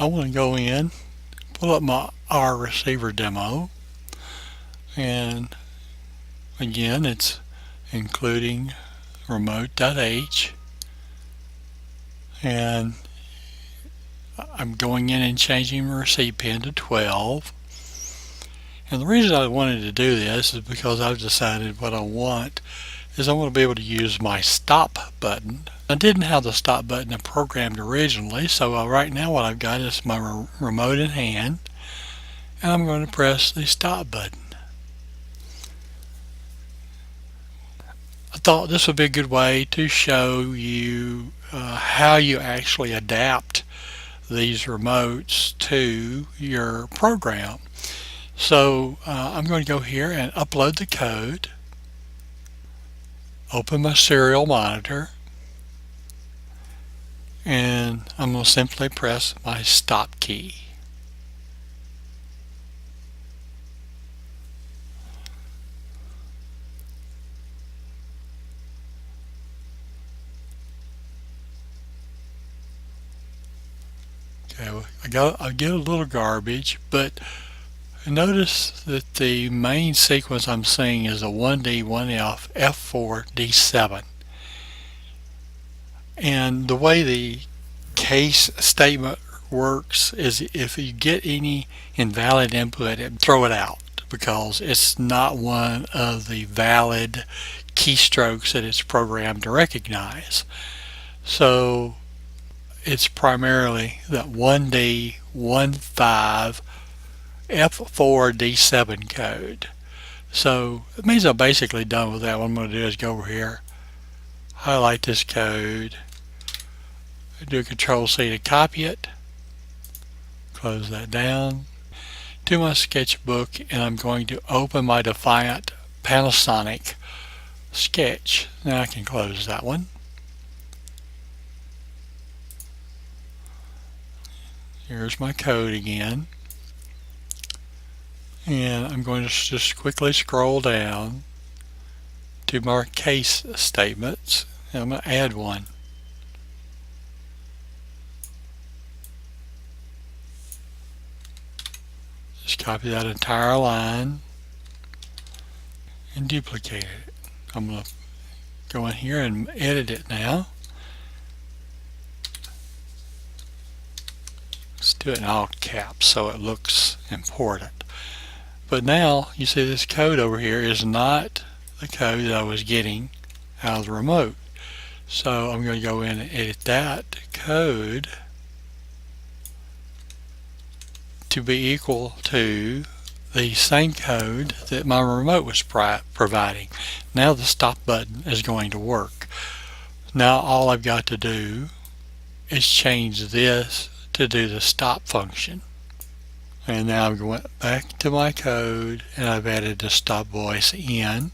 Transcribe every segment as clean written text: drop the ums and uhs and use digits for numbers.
I want to go in, pull up my R receiver demo, and again it's including remote.h, and I'm going in and changing my receive pin to 12. And the reason I wanted to do this is because I've decided what I want is I want to be able to use my stop button. I didn't have the stop button programmed originally, so right now what I've got is my remote in hand, and I'm going to press the stop button. I thought this would be a good way to show you how you actually adapt these remotes to your program. So I'm going to go here and upload the code, open my serial monitor, and I'm going to simply press my stop key. Okay, I get a little garbage, but notice that the main sequence I'm seeing is a 1D, 1F, F4, D7. And the way the case statement works is if you get any invalid input, throw it out because it's not one of the valid keystrokes that it's programmed to recognize. So it's primarily that 1D, 1.5, F4, D7 code. So it means I'm basically done with that. What I'm going to do is go over here, highlight this code, do a Control-C to copy it, close that down, to my sketchbook, and I'm going to open my Defiant Panasonic sketch. Now I can close that one. Here's my code again. And I'm going to just quickly scroll down to my case statements, and I'm going to add one. Just copy that entire line and duplicate it. I'm going to go in here and edit it now. Let's do it in all caps so it looks important. But now you see this code over here is not the code that I was getting out of the remote. So I'm going to go in and edit that code to be equal to the same code that my remote was providing. Now the stop button is going to work. Now all I've got to do is change this to do the stop function. And now I'm going back to my code and I've added the stop voice in.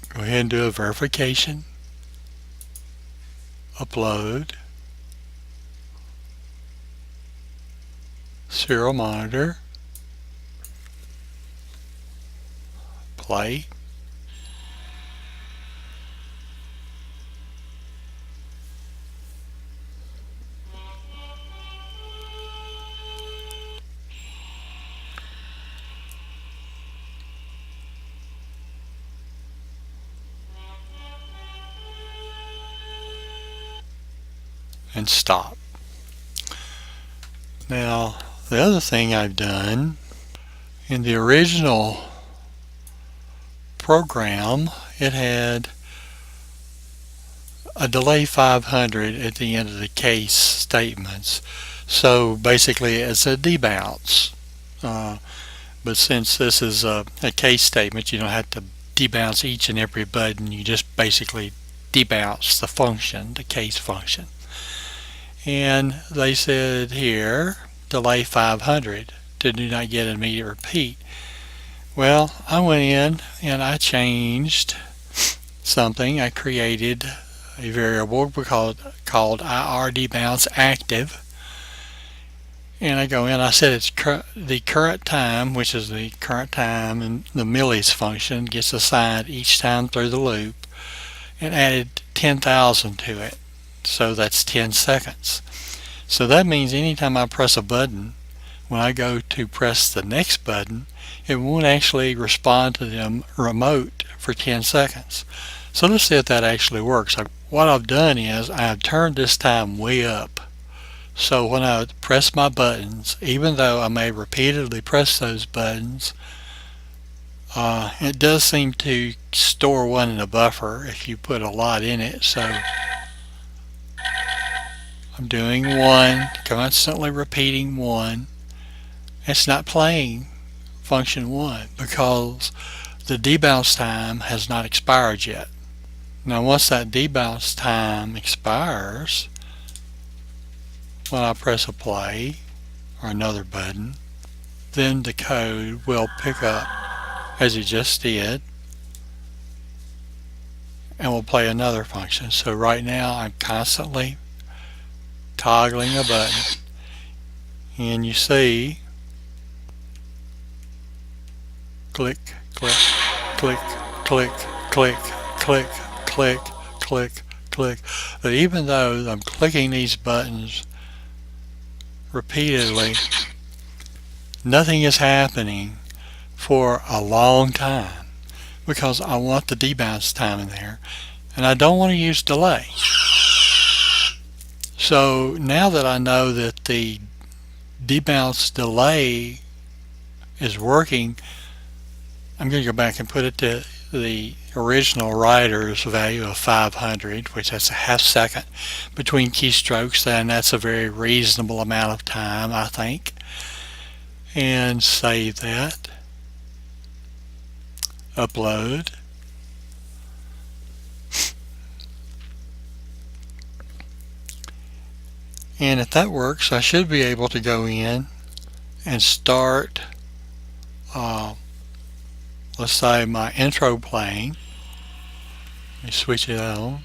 Go ahead and do a verification. Upload. Serial monitor. Play. And stop. Now the other thing I've done in the original program, it had a delay 500 at the end of the case statements, so basically it's a debounce, but since this is a case statement, you don't have to debounce each and every button, you just basically debounce the function, the case function. And they said here, delay 500 to do not get an immediate repeat. Well, I went in and I changed something. I created a variable called IR debounce active. And I go in, I said it's the current time, which is the current time, and the millis function gets assigned each time through the loop. and added 10,000 to it. So that's 10 seconds. So that means anytime I press a button, when I go to press the next button, it won't actually respond to the remote for 10 seconds. So let's see if that actually works. What I've done is I've turned this time way up. So when I press my buttons, even though I may repeatedly press those buttons, it does seem to store one in a buffer if you put a lot in it. So I'm doing one, constantly repeating one. It's not playing function 1 because the debounce time has not expired yet. Now once that debounce time expires, when I press a play or another button, then the code will pick up as it just did and will play another function. So right now I'm constantly toggling a button, and you see click, click, click, click, click, click, click, click, click. But even though I'm clicking these buttons repeatedly, nothing is happening for a long time because I want the debounce time in there and I don't want to use delay. So now that I know that the debounce delay is working, I'm going to go back and put it to the original writer's value of 500, which that's a half second between keystrokes, and that's a very reasonable amount of time, I think. And save that. Upload. And if that works, I should be able to go in and start let's say my intro playing. Let me switch it on.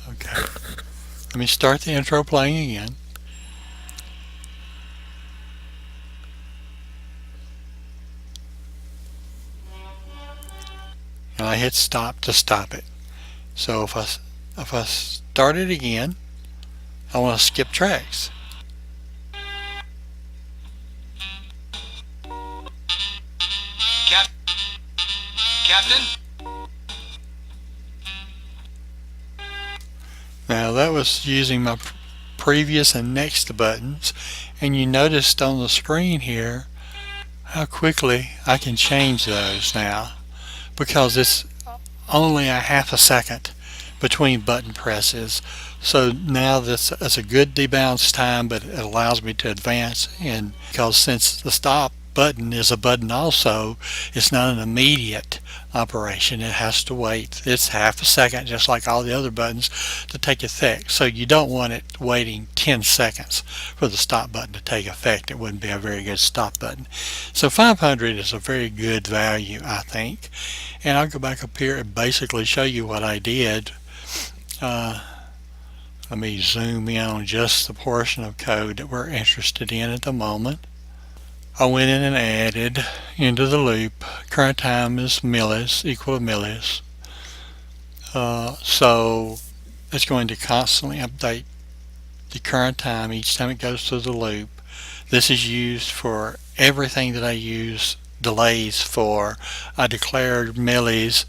Okay. Let me start the intro playing again. And I hit stop to stop it. So if I start it again, I want to skip tracks. Captain? Now that was using my previous and next buttons, and you noticed on the screen here how quickly I can change those now because it's only a half a second between button presses. So now that's a good debounce time, but it allows me to advance, and because since the stop button is a button also, it's not an immediate operation. It has to wait. It's half a second just like all the other buttons to take effect. So you don't want it waiting 10 seconds for the stop button to take effect. It wouldn't be a very good stop button. So 500 is a very good value, I think. And I'll go back up here and basically show you what I did. Let me zoom in on just the portion of code that we're interested in at the moment. I went in and added into the loop current time is millis, equal to millis. So it's going to constantly update the current time each time it goes through the loop. This is used for everything that I use delays for. I declared millis.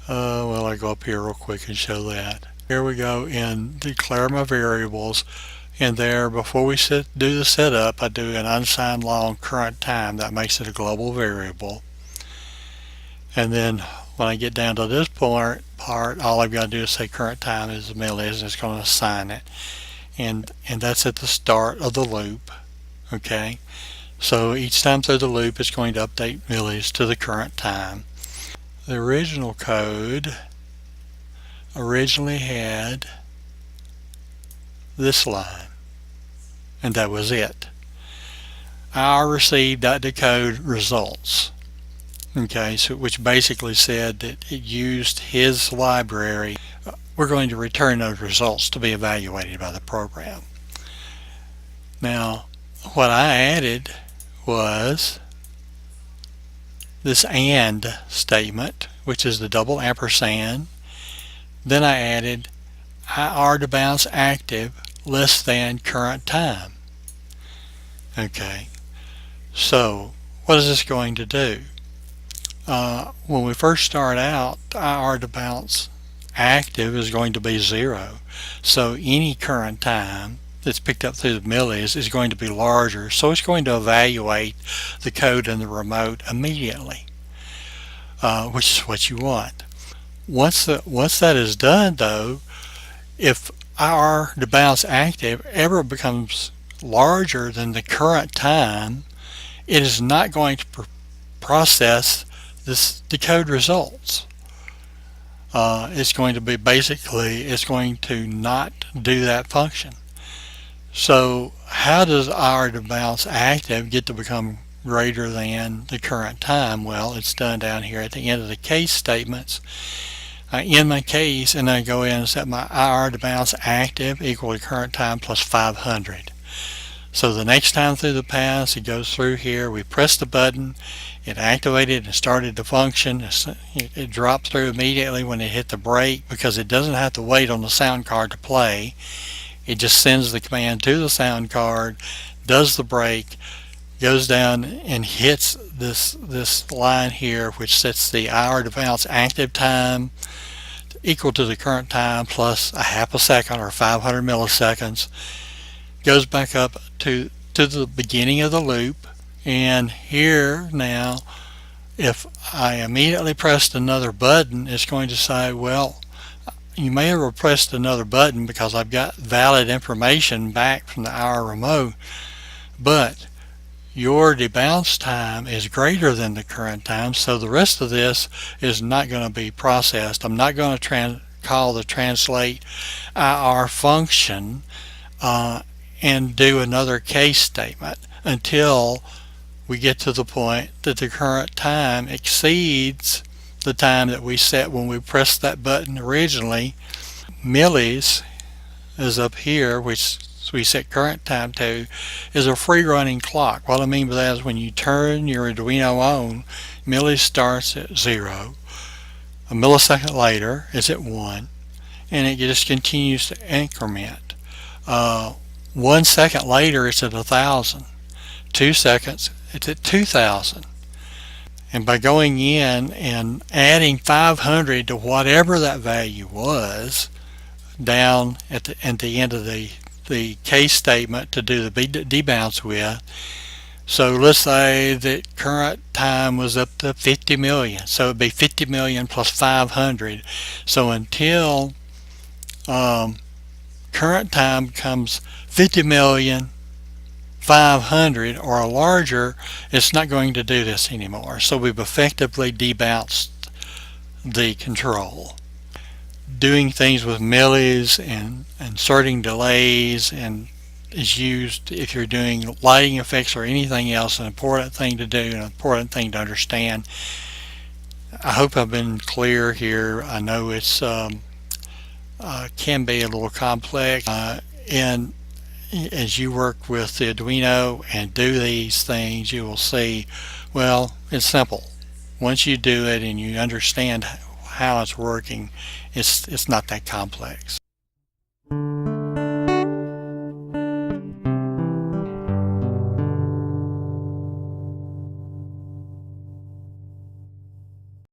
Well, I go up here real quick and show that. Here we go and declare my variables. And there, before we do the setup, I do an unsigned long current time. That makes it a global variable. And then when I get down to this part, all I've got to do is say current time is the millis, and it's going to assign it. And that's at the start of the loop. Okay. So each time through the loop, it's going to update millis to the current time. The original code originally had this line, and that was it. I received.decode results. Okay, so which basically said that it used his library. We're going to return those results to be evaluated by the program. Now, what I added was this AND statement, which is the double ampersand. Then I added IR to bounce active less than current time. Okay, so what is this going to do? When we first start out, IR to bounce active is going to be 0. So any current time that's picked up through the millis is going to be larger. So it's going to evaluate the code in the remote immediately, which is what you want. Once that is done, though, if IR to bounce active ever becomes larger than the current time, it is not going to process the code results. It's going to be it's going to not do that function. So how does IR to bounce active get to become greater than the current time? Well, it's done down here at the end of the case statements. I end my case and I go in and set my IR to bounce active equal to current time plus 500. So the next time through the pass, it goes through here, we press the button, it activated and started the function. It dropped through immediately when it hit the break because it doesn't have to wait on the sound card to play. It just sends the command to the sound card, does the break, goes down and hits this line here, which sets the IR to bounce active time equal to the current time plus a half a second or 500 milliseconds, goes back up to the beginning of the loop. And here now, if I immediately pressed another button, it's going to say, well, you may have pressed another button because I've got valid information back from the IR remote, but your debounce time is greater than the current time, so the rest of this is not going to be processed. I'm not going to call the translate IR function and do another case statement until we get to the point that the current time exceeds the time that we set when we pressed that button originally. Millis is up here, which we set current time to, is a free running clock. What I mean by that is when you turn your Arduino on, millis starts at 0. A millisecond later it's at 1, and it just continues to increment. 1 second later it's at 1,000. 2 seconds it's at 2,000. And by going in and adding 500 to whatever that value was down at the end of the case statement to do the debounce with. So let's say that current time was up to 50 million. So it'd be 50 million plus 500. So until current time becomes 50 million 500 or larger, it's not going to do this anymore. So we've effectively debounced the control. Doing things with millis and inserting delays and is used if you're doing lighting effects or anything else. An important thing to do, an important thing to understand. I hope I've been clear here. I know it's can be a little complex, and as you work with the Arduino and do these things, you will see, well, it's simple. Once you do it and you understand how it's working, it's not that complex.